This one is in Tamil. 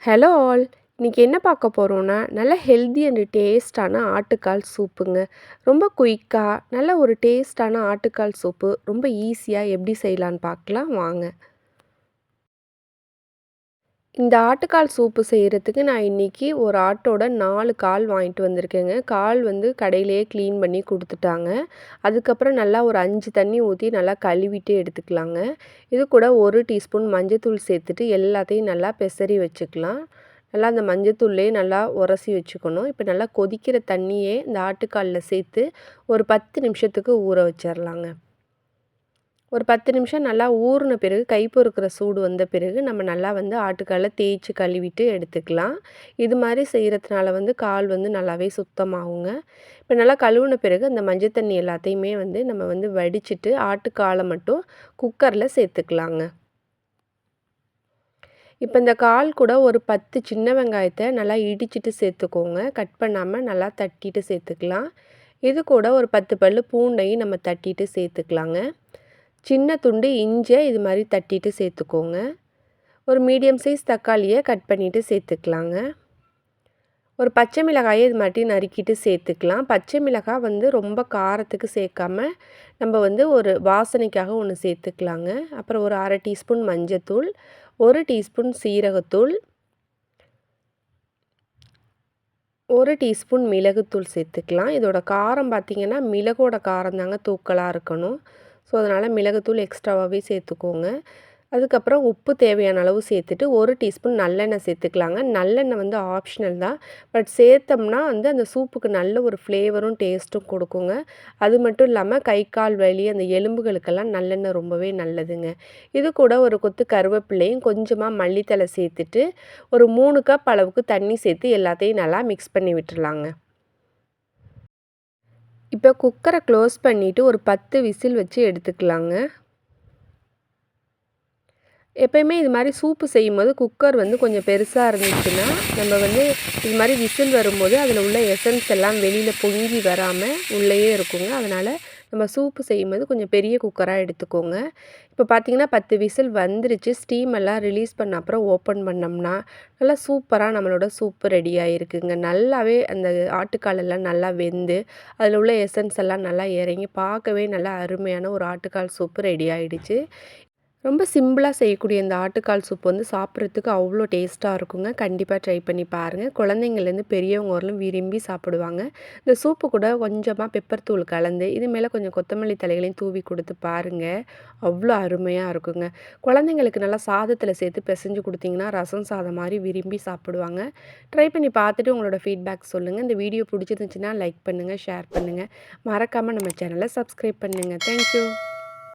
Hello all! இன்னைக்கு என்ன பார்க்க போறோம்னா, நல்ல ஹெல்தி அண்ட் டேஸ்ட்டான ஆட்டுக்கால் சூப்புங்க. ரொம்ப குயிக்கா, நல்ல ஒரு டேஸ்ட்டான ஆட்டுக்கால் சூப்பு ரொம்ப ஈஸியா எப்படி செய்யலான்னு பார்க்கலாம் வாங்க. இந்த ஆட்டுக்கால் சூப்பு செய்றதுக்கு நான் இன்னைக்கு ஒரு ஆட்டோட 4 கால் வாங்கிட்டு வந்திருக்கேங்க. கால் வந்து கடையிலேயே க்ளீன் பண்ணி குடுத்துட்டாங்க. அதுக்கப்புறம் நல்லா ஒரு 5 தண்ணி ஊத்தி நல்லா கழுவிட்டு எடுத்துக்கலாங்க. இது கூட 1 டீஸ்பூன் மஞ்சத்தூள் சேர்த்துட்டு எல்லாத்தையும் நல்லா பெசறி வச்சுக்கலாம். நல்லா அந்த மஞ்சத்தூள்லேயே நல்லா உரசி வச்சுக்கணும். இப்போ நல்லா கொதிக்கிற தண்ணியே இந்த ஆட்டுக்கால்ல சேர்த்து ஒரு 10 நிமிஷத்துக்கு ஊற வச்சிரலாங்க. ஒரு 10 நிமிஷம் நல்லா ஊறின பிறகு கை பொறுக்கிற சூடு வந்த பிறகு நம்ம நல்லா வந்து ஆட்டுக்கால தேய்ச்சி கழுவிட்டு எடுத்துக்கலாம். இது மாதிரி செய்கிறதுனால வந்து கால் வந்து நல்லாவே சுத்தமாகுங்க. இப்போ நல்லா கழுவுன பிறகு அந்த மஞ்சள் தண்ணி எல்லாத்தையுமே வந்து நம்ம வந்து வடிச்சிட்டு ஆட்டுக்காலை மட்டும் குக்கரில் சேர்த்துக்கலாங்க. இப்போ இந்த கால் கூட ஒரு 10 சின்ன வெங்காயத்தை நல்லா இடிச்சிட்டு சேர்த்துக்கோங்க. கட் பண்ணாமல் நல்லா தட்டிட்டு சேர்த்துக்கலாம். இது கூட ஒரு 10 பல்லு பூண்டையும் நம்ம தட்டிட்டு சேர்த்துக்கலாங்க. சின்ன துண்டு இஞ்சியை இது மாதிரி தட்டிட்டு சேர்த்துக்கோங்க. ஒரு மீடியம் சைஸ் தக்காளியை கட் பண்ணிவிட்டு சேர்த்துக்கலாங்க. ஒரு பச்சை மிளகாயை இது மாதிரி நறுக்கிட்டு சேர்த்துக்கலாம். பச்சை மிளகாய் வந்து ரொம்ப காரத்துக்கு சேர்க்காம நம்ம வந்து ஒரு வாசனைக்காக ஒன்று சேர்த்துக்கலாங்க. அப்புறம் ஒரு 1/2 டீஸ்பூன் மஞ்சத்தூள், 1 டீஸ்பூன் சீரகத்தூள், 1 டீஸ்பூன் மிளகுத்தூள் சேர்த்துக்கலாம். இதோட காரம் பார்த்திங்கன்னா மிளகோட காரம் தாங்க தூக்கலாக இருக்கணும். ஸோ அதனால் மிளகுத்தூள் எக்ஸ்ட்ராவாகவே சேர்த்துக்கோங்க. அதுக்கப்புறம் உப்பு தேவையான அளவு சேர்த்துட்டு 1 டீஸ்பூன் நல்லெண்ணெய் சேர்த்துக்கலாங்க. நல்லெண்ணெய் வந்து ஆப்ஷனல் தான். பட் சேர்த்தோம்னா வந்து அந்த சூப்புக்கு நல்ல ஒரு ஃப்ளேவரும் டேஸ்ட்டும் கொடுக்குங்க. அது மட்டும் இல்லாமல் கை கால் வலி அந்த எலும்புகளுக்கெல்லாம் நல்லெண்ணெய் ரொம்பவே நல்லதுங்க. இது கூட ஒரு கொத்து கருவேப்பிலையும் கொஞ்சமாக மல்லித்தழை சேர்த்துட்டு ஒரு 3 கப் அளவுக்கு தண்ணி சேர்த்து எல்லாத்தையும் நல்லா மிக்ஸ் பண்ணி விட்டுறலாங்க. இப்போ குக்கரை க்ளோஸ் பண்ணிவிட்டு ஒரு 10 விசில் வச்சு எடுத்துக்கலாங்க. எப்பயுமே இது மாதிரி சூப்பு செய்யும்போது குக்கர் வந்து கொஞ்சம் பெருசாக இருந்துச்சுன்னா நம்ம வந்து இது மாதிரி விசில் வரும்போது அதில் உள்ள எசன்ஸ் எல்லாம் வெளியில் பொங்கி வராமல் உள்ளேயே இருக்குங்க. அதனால் நம்ம சூப்பு செய்யும்போது கொஞ்சம் பெரிய குக்கராக எடுத்துக்கோங்க. இப்போ பார்த்திங்கன்னா 10 விசில் வந்துருச்சு. ஸ்டீம் எல்லாம் ரிலீஸ் பண்ண அப்புறம் ஓப்பன் பண்ணோம்னா நல்லா சூப்பராக நம்மளோட சூப்பு ரெடி ஆகிருக்குங்க. நல்லாவே அந்த ஆட்டுக்காலெல்லாம் நல்லா வெந்து அதில் உள்ள எசன்ஸ் எல்லாம் நல்லா இறங்கி பார்க்கவே நல்லா அருமையான ஒரு ஆட்டுக்கால் சூப்பு ரெடி ஆகிடுச்சு. ரொம்ப சிம்பிளாக செய்யக்கூடிய இந்த ஆட்டுக்கால் சூப் வந்து சாப்பிட்றதுக்கு அவ்வளோ டேஸ்ட்டாக இருக்குங்க. கண்டிப்பாக ட்ரை பண்ணி பாருங்கள். குழந்தைங்கள்லேருந்து பெரியவங்க வரலும் விரும்பி சாப்பிடுவாங்க. இந்த சூப்பு கூட கொஞ்சமாக பெப்பர் தூள் கலந்து இது மேலே கொஞ்சம் கொத்தமல்லி தழைகளையும் தூவி கொடுத்து பாருங்கள். அவ்வளோ அருமையாக இருக்குங்க. குழந்தைங்களுக்கு நல்லா சாதத்தில் சேர்த்து பிசைஞ்சு கொடுத்தீங்கன்னா ரசம் சாதம் மாதிரி விரும்பி சாப்பிடுவாங்க. ட்ரை பண்ணி பார்த்துட்டு உங்களோட ஃபீட்பேக் சொல்லுங்கள். இந்த வீடியோ பிடிச்சிருந்துச்சுன்னா லைக் பண்ணுங்கள், ஷேர் பண்ணுங்கள். மறக்காமல் நம்ம சேனலை சப்ஸ்கிரைப் பண்ணுங்கள். தேங்க்யூ.